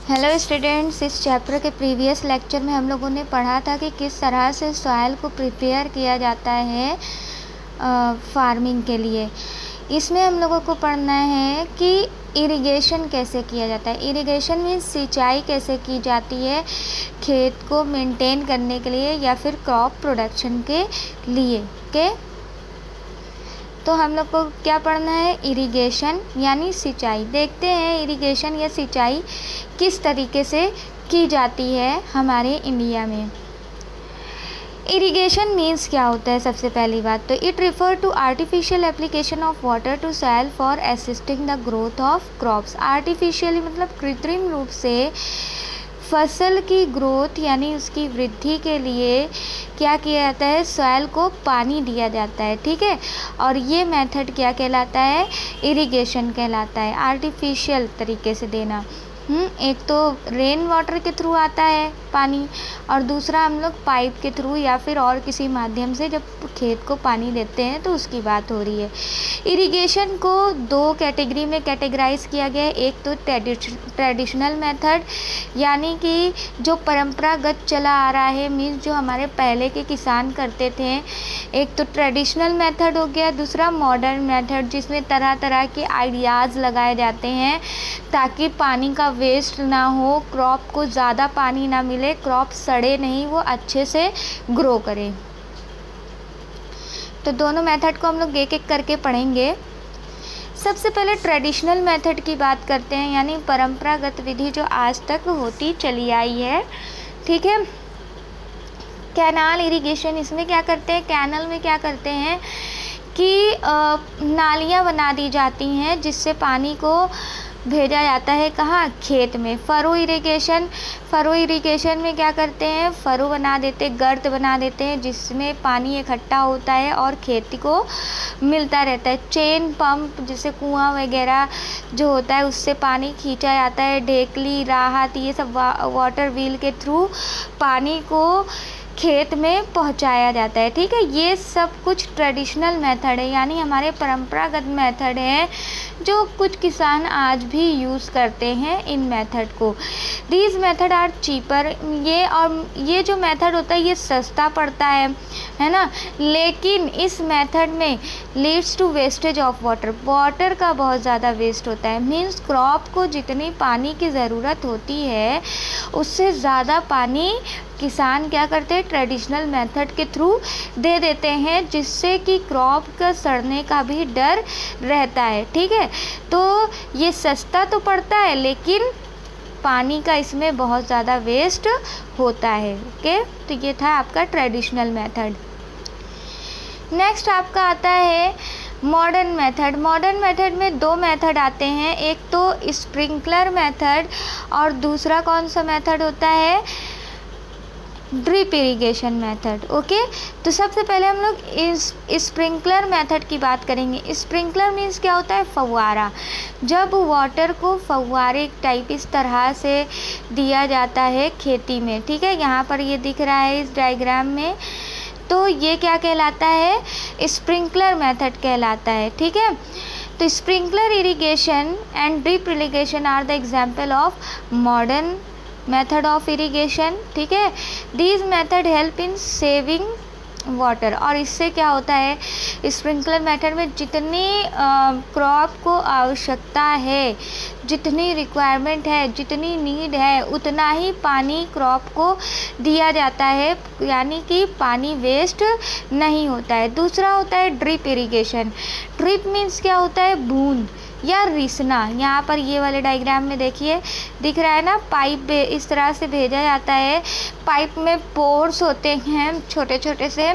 Hello students, इस chapter के previous lecture में हम लोगों ने पढ़ा था कि किस तरह से सॉइल को प्रिपेयर किया जाता है फार्मिंग के लिए। इसमें हम लोगों को पढ़ना है कि इरिगेशन कैसे किया जाता है। इरिगेशन मीन्स सिंचाई कैसे की जाती है खेत को मेंटेन करने के लिए या फिर क्रॉप प्रोडक्शन के लिए। तो हम लोग को क्या पढ़ना है, इरिगेशन यानी सिंचाई। देखते हैं इरिगेशन या सिंचाई किस तरीके से की जाती है हमारे इंडिया में। इरिगेशन मीन्स क्या होता है, सबसे पहली बात तो it refer to artificial application of water to soil for assisting the growth of crops. Artificially मतलब कृत्रिम रूप से फसल की ग्रोथ यानी उसकी वृद्धि के लिए क्या किया जाता है, सॉइल को पानी दिया जाता है। ठीक है, और ये मेथड क्या कहलाता है, इरिगेशन कहलाता है। आर्टिफिशियल तरीके से देना, एक तो रेन वाटर के थ्रू आता है पानी और दूसरा हम लोग पाइप के थ्रू या फिर और किसी माध्यम से जब खेत को पानी देते हैं तो उसकी बात हो रही है। इरिगेशन को दो कैटेगरी में कैटेगराइज किया गया है। एक तो ट्रेडिशनल मेथड यानी कि जो परंपरागत चला आ रहा है, मीन्स जो हमारे पहले के किसान करते थे, एक तो ट्रेडिशनल मेथड हो गया। दूसरा मॉडर्न मेथड जिसमें तरह तरह के आइडियाज़ लगाए जाते हैं ताकि पानी का वेस्ट ना हो, क्रॉप को ज़्यादा पानी ना मिले, क्रॉप सड़े नहीं, वो अच्छे से ग्रो करे। तो दोनों मेथड को हम लोग एक एक करके पढ़ेंगे। सबसे पहले ट्रेडिशनल मेथड की बात करते हैं, यानी परंपरागत विधि जो आज तक होती चली आई है। ठीक है, कैनाल इरिगेशन, इसमें क्या करते हैं, कैनल में क्या करते हैं कि नालियाँ बना दी जाती हैं जिससे पानी को भेजा जाता है कहाँ, खेत में। फरो इरिगेशन में क्या करते हैं, फरो बना देते, गर्त बना देते हैं जिसमें पानी इकट्ठा होता है और खेती को मिलता रहता है। चेन पंप जैसे कुआं वगैरह जो होता है उससे पानी खींचा जाता है। ढेकली, राहत, ये सब वाटर व्हील के थ्रू पानी को खेत में पहुंचाया जाता है। ठीक है, ये सब कुछ ट्रेडिशनल मेथड है यानी हमारे परंपरागत मेथड है जो कुछ किसान आज भी यूज़ करते हैं इन मेथड को। दीज मेथड आर चीपर, ये जो मेथड होता है ये सस्ता पड़ता है ना, लेकिन इस मेथड में leads to wastage of water का बहुत ज़्यादा वेस्ट होता है। मीन्स क्रॉप को जितनी पानी की ज़रूरत होती है उससे ज़्यादा पानी किसान क्या करते हैं, ट्रेडिशनल मेथड के थ्रू दे देते हैं जिससे कि क्रॉप का सड़ने का भी डर रहता है। ठीक है, तो ये सस्ता तो पड़ता है लेकिन पानी का इसमें बहुत ज़्यादा वेस्ट होता है। ओके, तो ये था आपका ट्रेडिशनल मेथड। नेक्स्ट आपका आता है मॉडर्न मेथड। मॉडर्न मेथड में दो मेथड आते हैं, एक तो स्प्रिंकलर मेथड और दूसरा कौन सा मेथड होता है, ड्रिप इरिगेशन मेथड। ओके, तो सबसे पहले हम लोग इस स्प्रिंकलर मेथड की बात करेंगे। स्प्रिंकलर मीन्स क्या होता है, फव्वारा। जब वाटर को फव्वारे टाइप इस तरह से दिया जाता है खेती में। ठीक है, यहाँ पर ये दिख रहा है इस डायग्राम में, तो ये क्या कहलाता है, स्प्रिंकलर मेथड कहलाता है। ठीक है, तो sprinkler irrigation and drip irrigation are the example of modern method of irrigation. ठीक है, these method help in saving water. और इससे क्या होता है, स्प्रिंकलर मेथड में जितनी क्रॉप को आवश्यकता है, जितनी रिक्वायरमेंट है, जितनी नीड है, उतना ही पानी क्रॉप को दिया जाता है, यानी कि पानी वेस्ट नहीं होता है। दूसरा होता है ड्रिप इरिगेशन। ड्रिप मीन्स क्या होता है, बूंद या रिसना। यहाँ पर ये वाले डायग्राम में देखिए दिख रहा है ना, पाइप इस तरह से भेजा जाता है। पाइप में पोर्स होते हैं छोटे छोटे से।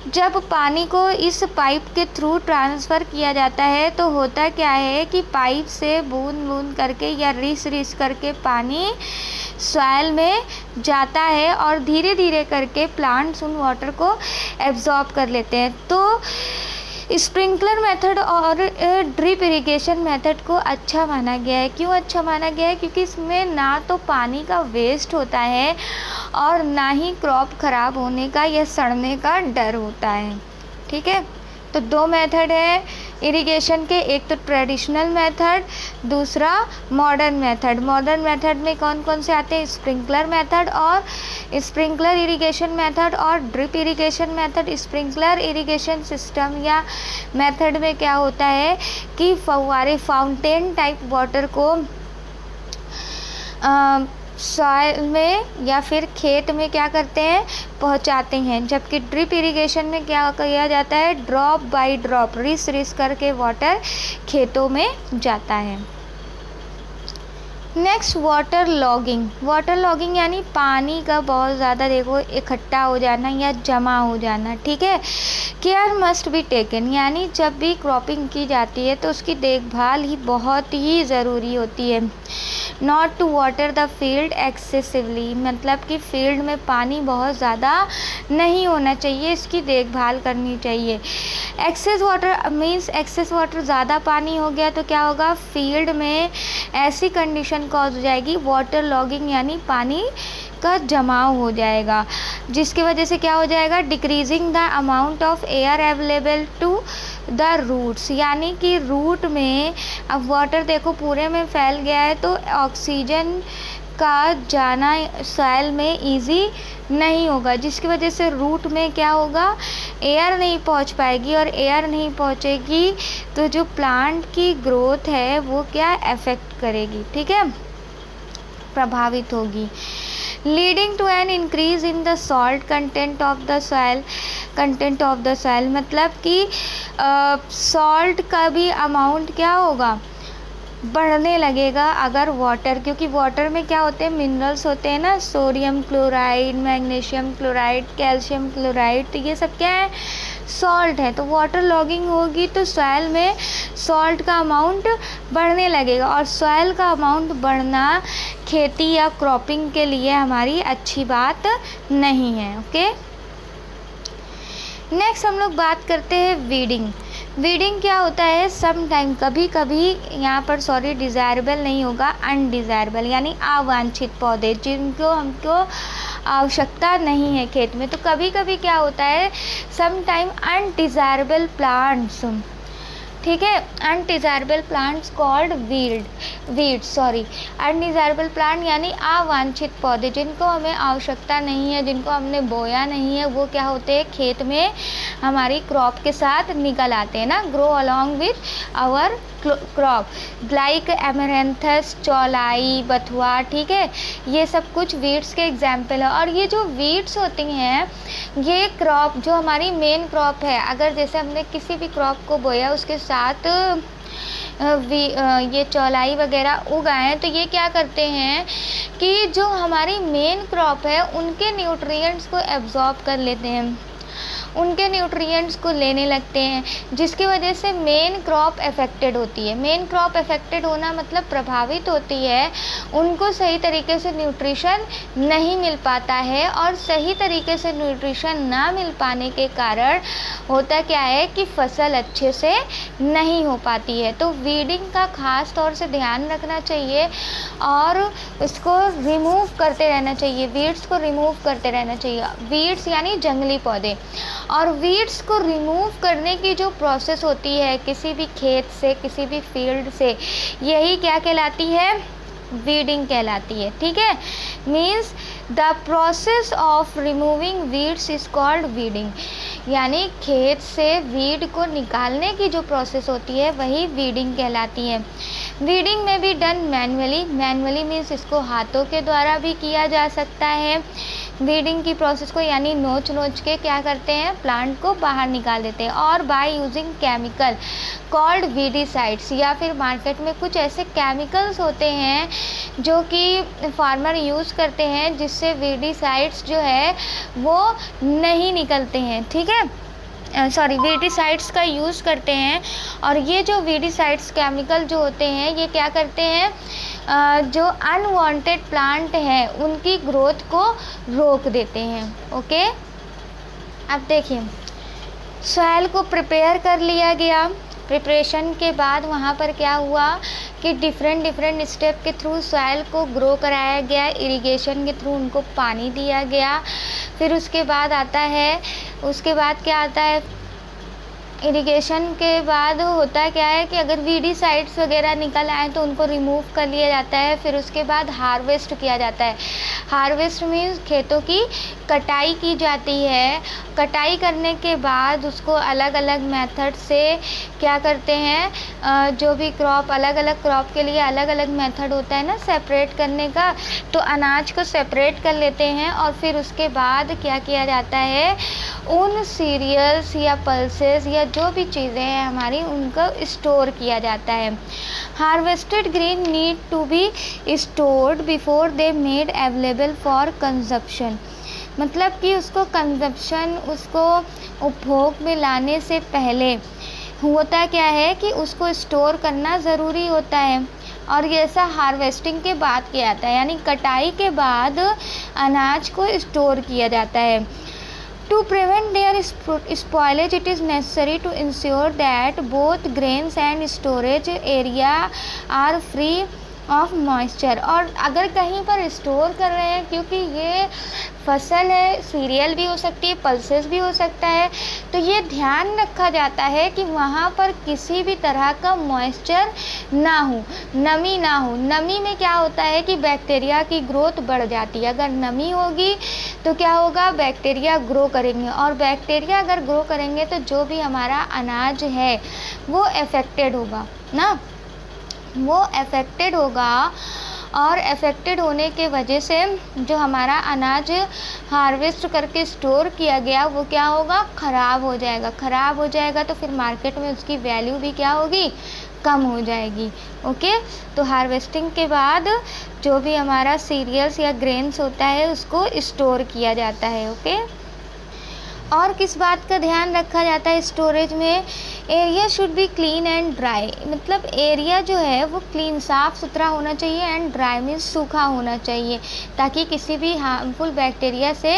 जब पानी को इस पाइप के थ्रू ट्रांसफ़र किया जाता है तो होता क्या है कि पाइप से बूंद बूंद करके या रिस करके पानी सॉइल में जाता है और धीरे धीरे करके प्लांट्स उन वाटर को एब्जॉर्ब कर लेते हैं। तो स्प्रिंकलर मेथड और ड्रिप इरिगेशन मेथड को अच्छा माना गया है। क्यों अच्छा माना गया है, क्योंकि इसमें ना तो पानी का वेस्ट होता है और ना ही क्रॉप ख़राब होने का या सड़ने का डर होता है। ठीक है, तो दो मेथड है, इरिगेशन के, एक तो ट्रेडिशनल मेथड, दूसरा मॉडर्न मेथड। मॉडर्न मेथड में कौन कौन से आते हैं? स्प्रिंकलर मेथड और स्प्रिंकलर इरिगेशन मेथड और drip irrigation method. Sprinkler irrigation system या मेथड में क्या होता है कि फव्वारे, फाउंटेन टाइप वाटर को सॉइल में या फिर खेत में क्या करते हैं? पहुंचाते हैं। जबकि ड्रिप इरिगेशन में क्या किया जाता है? ड्रॉप बाय ड्रॉप, रिस रिस करके वाटर खेतों में जाता है। Next, water logging. Water logging यानी पानी का बहुत ज़्यादा देखो इकट्ठा हो जाना या जमा हो जाना, ठीक है। केयर मस्ट बी टेकन, यानी जब भी क्रॉपिंग की जाती है तो उसकी देखभाल ही बहुत ही ज़रूरी होती है। Not to water the field excessively, मतलब कि फील्ड में पानी बहुत ज़्यादा नहीं होना चाहिए, इसकी देखभाल करनी चाहिए। Excess water means excess water, ज़्यादा पानी हो गया तो क्या होगा? फील्ड में ऐसी कंडीशन कॉज हो जाएगी, वाटर लॉगिंग यानी पानी का जमाव हो जाएगा, जिसकी वजह से क्या हो जाएगा? Decreasing the amount of air available to the roots, यानी कि रूट में अब वाटर देखो पूरे में फैल गया है तो ऑक्सीजन का जाना सॉइल में इजी नहीं होगा, जिसकी वजह से रूट में क्या होगा? एयर नहीं पहुंच पाएगी, और एयर नहीं पहुंचेगी तो जो प्लांट की ग्रोथ है वो क्या अफेक्ट करेगी, ठीक है, प्रभावित होगी। Leading to an increase in the salt content of the soil, content of the soil मतलब कि सॉल्ट का भी अमाउंट क्या होगा? बढ़ने लगेगा अगर वाटर, क्योंकि वाटर में क्या होते हैं? मिनरल्स होते हैं ना, sodium chloride, magnesium chloride, calcium chloride, तो ये सब क्या है? सॉल्ट है। तो वाटर लॉगिंग होगी तो सॉइल में सॉल्ट का अमाउंट बढ़ने लगेगा, और सॉइल का अमाउंट बढ़ना खेती या क्रॉपिंग के लिए हमारी अच्छी बात नहीं है। ओके, नेक्स्ट हम लोग बात करते हैं वीडिंग। वीडिंग क्या होता है? सम टाइम, कभी कभी, यहाँ पर सॉरी डिज़ायरेबल नहीं होगा, अनडिज़ायरेबल यानी अवांछित पौधे जिनको हमको आवश्यकता नहीं है खेत में, तो कभी कभी क्या होता है? सम टाइम अनडिज़ायरेबल प्लांट्स, ठीक है, undesirable plants called weeds, undesirable plant यानी अवांछित पौधे जिनको हमें आवश्यकता नहीं है, जिनको हमने बोया नहीं है, वो क्या होते हैं? खेत में हमारी क्रॉप के साथ निकल आते हैं ना, grow along with our crop, like amaranthus, chaulai, bathua, ठीक है, ये सब कुछ वीड्स के एग्जाम्पल है। और ये जो वीड्स होती हैं, ये क्रॉप जो हमारी मेन क्रॉप है, अगर जैसे हमने किसी भी क्रॉप को बोया उसके साथ ये चौलाई वगैरह उगाए, तो ये क्या करते हैं कि जो हमारी मेन क्रॉप है उनके न्यूट्रिएंट्स को एब्जॉर्ब कर लेते हैं, उनके न्यूट्रिएंट्स को लेने लगते हैं, जिसकी वजह से मेन क्रॉप अफेक्टेड होती है। मेन क्रॉप अफेक्टेड होना मतलब प्रभावित होती है, उनको सही तरीके से न्यूट्रिशन नहीं मिल पाता है, और सही तरीके से न्यूट्रिशन ना मिल पाने के कारण होता क्या है कि फसल अच्छे से नहीं हो पाती है। तो वीडिंग का खास तौर से ध्यान रखना चाहिए और इसको रिमूव करते रहना चाहिए, वीड्स को रिमूव करते रहना चाहिए। वीड्स यानी जंगली पौधे, और वीड्स को रिमूव करने की जो प्रोसेस होती है किसी भी खेत से, किसी भी फील्ड से, यही क्या कहलाती है? वीडिंग कहलाती है, ठीक है। Means the process of removing weeds is called weeding, यानी खेत से वीड को निकालने की जो प्रोसेस होती है वही वीडिंग कहलाती है। वीडिंग में भी डन मैनुअली मीन्स इसको हाथों के द्वारा भी किया जा सकता है। वीडिंग की प्रोसेस को यानी नोच के क्या करते हैं? प्लांट को बाहर निकाल देते हैं। और by using chemical called weedicides, या फिर मार्केट में कुछ ऐसे केमिकल्स होते हैं जो कि फार्मर यूज़ करते हैं, जिससे वीडीसाइड्स जो है वो नहीं निकलते हैं, ठीक है, वीडीसाइड्स का यूज़ करते हैं। और ये जो वीडीसाइड्स केमिकल जो होते हैं ये क्या करते हैं? जो अनवांटेड प्लांट हैं उनकी ग्रोथ को रोक देते हैं। ओके, अब देखिए सॉइल को प्रिपेयर कर लिया गया। प्रिपरेशन के बाद वहाँ पर क्या हुआ कि डिफरेंट स्टेप के थ्रू सॉइल को ग्रो कराया गया, इरिगेशन के थ्रू उनको पानी दिया गया। फिर उसके बाद क्या आता है? इरिगेशन के बाद होता क्या है कि अगर वीडीसाइड्स वगैरह निकल आए तो उनको रिमूव कर लिया जाता है। फिर उसके बाद हार्वेस्ट किया जाता है। हार्वेस्ट मीन्स खेतों की कटाई की जाती है। कटाई करने के बाद उसको अलग अलग मेथड से क्या करते हैं, जो भी क्रॉप, अलग अलग क्रॉप के लिए अलग अलग मेथड होता है ना सेपरेट करने का, तो अनाज को सेपरेट कर लेते हैं और फिर उसके बाद क्या किया जाता है, उन सीरियल्स या पल्सेस या जो भी चीज़ें हैं हमारी, उनको स्टोर किया जाता है। Harvested grain need to be stored before they made available for consumption, मतलब कि उसको कंजप्शन, उसको उपभोग में लाने से पहले होता क्या है कि उसको स्टोर करना ज़रूरी होता है। और ये ऐसा हार्वेस्टिंग के बाद किया जाता है, यानी कटाई के बाद अनाज को स्टोर किया जाता है। To prevent their spoilage, it is necessary to ensure that both grains and storage area are free of moisture। और अगर कहीं पर स्टोर कर रहे हैं, क्योंकि ये फसल है, सीरियल भी हो सकती है, पल्सेस भी हो सकता है, तो ये ध्यान रखा जाता है कि वहाँ पर किसी भी तरह का मॉइस्चर ना हो, नमी ना हो। नमी में क्या होता है कि बैक्टीरिया की ग्रोथ बढ़ जाती है। अगर नमी होगी तो क्या होगा, बैक्टीरिया ग्रो करेंगे, और बैक्टीरिया अगर ग्रो करेंगे तो जो भी हमारा अनाज है वो अफेक्टेड होगा ना, वो अफेक्टेड होगा। और अफेक्टेड होने के वजह से जो हमारा अनाज हार्वेस्ट करके स्टोर किया गया वो क्या होगा, ख़राब हो जाएगा। ख़राब हो जाएगा तो फिर मार्केट में उसकी वैल्यू भी क्या होगी, कम हो जाएगी। ओके, तो हार्वेस्टिंग के बाद जो भी हमारा सीरियल्स या ग्रेन्स होता है उसको स्टोर किया जाता है। ओके, और किस बात का ध्यान रखा जाता है स्टोरेज में, area should be clean and dry, मतलब एरिया जो है वो क्लीन, साफ़ सुथरा होना चाहिए, एंड ड्राई मीन्स सूखा होना चाहिए, ताकि किसी भी हार्मफुल बैक्टीरिया से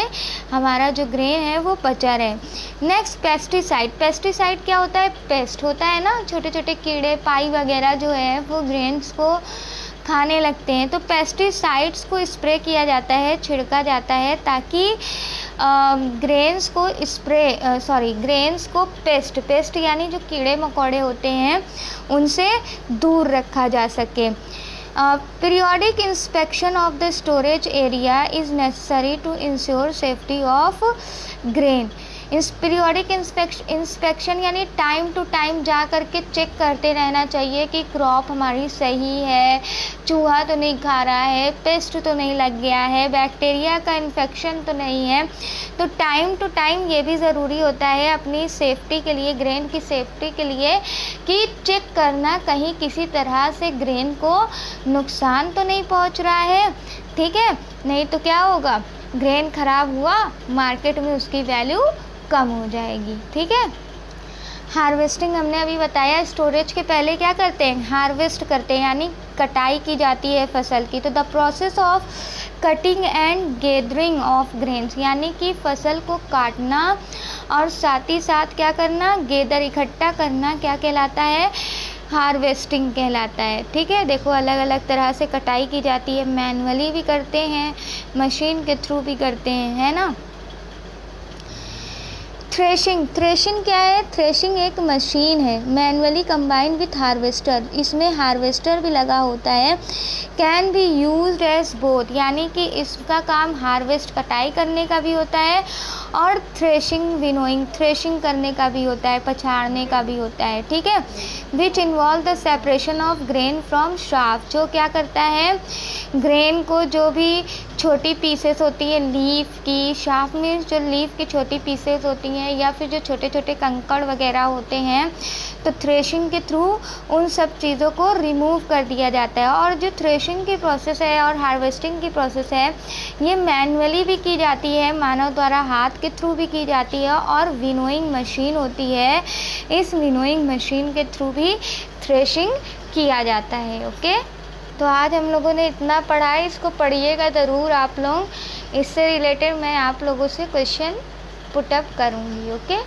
हमारा जो ग्रेन है वो बचा रहे। Next, pesticide. पेस्टिसाइड क्या होता है, पेस्ट होता है ना, छोटे छोटे कीड़े पाई वगैरह जो है वो ग्रेन्स को खाने लगते हैं, तो पेस्टिसाइड्स को स्प्रे किया जाता है, छिड़का जाता है, ताकि ग्रेन्स को पेस्ट यानी जो कीड़े मकोड़े होते हैं उनसे दूर रखा जा सके। Periodic inspection of the storage area is necessary to ensure safety of grain. इस पीरियोडिक इंस्पेक्शन यानी टाइम टू टाइम जा कर के चेक करते रहना चाहिए कि क्रॉप हमारी सही है, चूहा तो नहीं खा रहा है, पेस्ट तो नहीं लग गया है, बैक्टीरिया का इन्फेक्शन तो नहीं है। तो टाइम टू टाइम ये भी ज़रूरी होता है अपनी सेफ्टी के लिए, ग्रेन की सेफ्टी के लिए, कि चेक करना कहीं किसी तरह से ग्रेन को नुकसान तो नहीं पहुंच रहा है। ठीक है, नहीं तो क्या होगा, ग्रेन ख़राब हुआ, मार्केट में उसकी वैल्यू कम हो जाएगी। ठीक है, हार्वेस्टिंग हमने अभी बताया। स्टोरेज के पहले क्या करते हैं, हार्वेस्ट करते हैं, यानी कटाई की जाती है फसल की। तो the process of cutting and gathering of grains, यानी कि फसल को काटना और साथ ही साथ क्या करना, गैदर, इकट्ठा करना, क्या कहलाता है, हार्वेस्टिंग कहलाता है। ठीक है, देखो अलग अलग तरह से कटाई की जाती है, मैनुअली भी करते हैं, मशीन के थ्रू भी करते हैं, है ना। थ्रेशिंग क्या है, थ्रेशिंग एक मशीन है, मैनुअली कंबाइंड विथ हार्वेस्टर, इसमें हार्वेस्टर भी लगा होता है। Can be used as both, यानी कि इसका काम हार्वेस्ट, कटाई करने का भी होता है, और थ्रेशिंग, विनोइंग, थ्रेशिंग करने का भी होता है, पछाड़ने का भी होता है। ठीक है, which involve the separation of grain from shaft, जो क्या करता है, ग्रेन को जो भी छोटी पीसेस होती है लीफ की, शाफ्ट मीन्स जो लीफ की छोटी पीसेस होती हैं, या फिर जो छोटे छोटे कंकड़ वगैरह होते हैं, तो थ्रेशिंग के थ्रू उन सब चीज़ों को रिमूव कर दिया जाता है। और जो थ्रेशिंग की प्रोसेस है और हार्वेस्टिंग की प्रोसेस है, ये मैनुअली भी की जाती है, मानव द्वारा हाथ के थ्रू भी की जाती है, और विनोइंग मशीन होती है, इस विनोइंग मशीन के थ्रू भी थ्रेशिंग किया जाता है। ओके, तो आज हम लोगों ने इतना पढ़ा है, इसको पढ़िएगा ज़रूर आप लोग। इससे रिलेटेड मैं आप लोगों से क्वेश्चन पुटअप करूँगी। ओके।